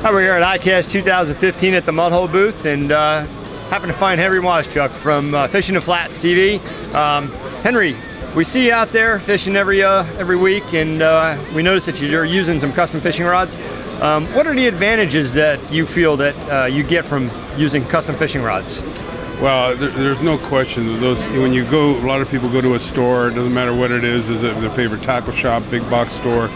Hi, we're here at iCAST 2015 at the Mudhole booth, and happen to find Henry Waszczuk from Fishing the Flats TV. Henry, we see you out there fishing every week, and we notice that you're using some custom fishing rods. What are the advantages that you feel that you get from using custom fishing rods? Well, there's no question. When you go, a lot of people go to a store. It doesn't matter what it is it their favorite tackle shop, big box store,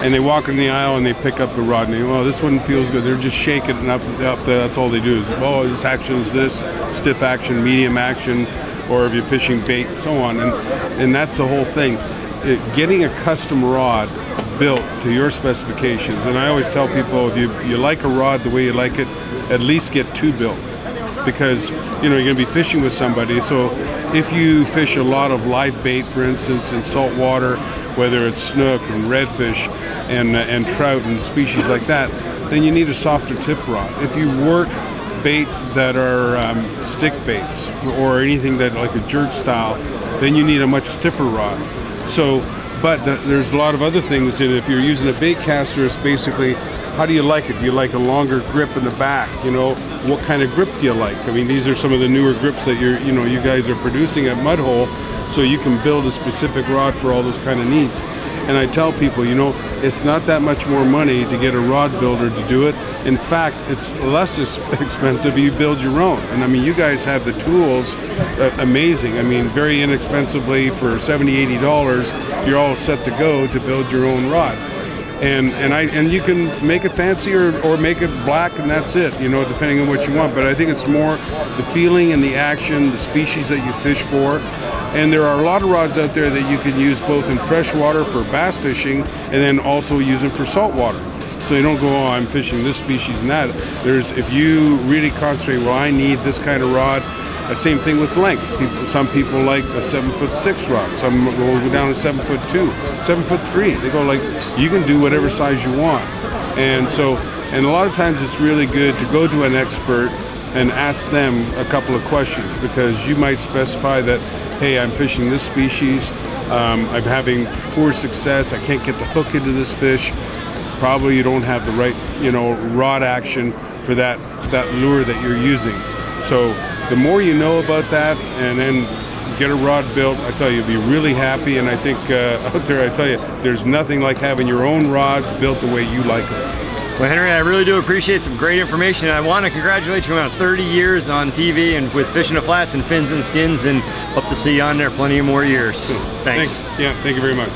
and they walk in the aisle and they pick up the rod and they, well, this one feels good. They're just shaking it up there. That's all they do is, oh, this action is this, stiff action, medium action, or if you're fishing bait, so on. And that's the whole thing. Getting a custom rod built to your specifications. And I always tell people, if you like a rod the way you like it, at least get two built. Because you're going to be fishing with somebody. So if you fish a lot of live bait, for instance, in salt water, whether it's snook and redfish and trout and species like that, then you need a softer tip rod. If you work baits that are stick baits or anything that like a jerk style, then you need a much stiffer rod. So, but there's a lot of other things in it. If you're using a bait caster, it's basically, how do you like it? Do you like a longer grip in the back? What kind of grip do you like? I mean, these are some of the newer grips that you guys are producing at Mudhole, so you can build a specific rod for all those kind of needs. And I tell people, it's not that much more money to get a rod builder to do it. In fact, it's less expensive if you build your own. And I mean, you guys have the tools, amazing. I mean, very inexpensively for $70, $80, you're all set to go to build your own rod. And you can make it fancy or make it black, and that's it, depending on what you want. But I think it's more the feeling and the action, the species that you fish for. And there are a lot of rods out there that you can use both in freshwater for bass fishing and then also use them for saltwater. So you don't go, oh, I'm fishing this species and that. If you really concentrate, well, I need this kind of rod. Same thing with length. Some people like a 7'6" rod. Some go down to 7'2", 7'3". They go like, you can do whatever size you want. And a lot of times it's really good to go to an expert and ask them a couple of questions, because you might specify that, hey, I'm fishing this species, I'm having poor success, I can't get the hook into this fish. Probably you don't have the right, rod action for that lure that you're using. So the more you know about that, and then get a rod built, I tell you, you'll be really happy. And I think out there, I tell you, there's nothing like having your own rods built the way you like them. Well, Henry, I really do appreciate some great information. I want to congratulate you on 30 years on TV and with Fishing the Flats and Fins and Skins, and hope to see you on there plenty of more years. Thanks. Yeah, thank you very much.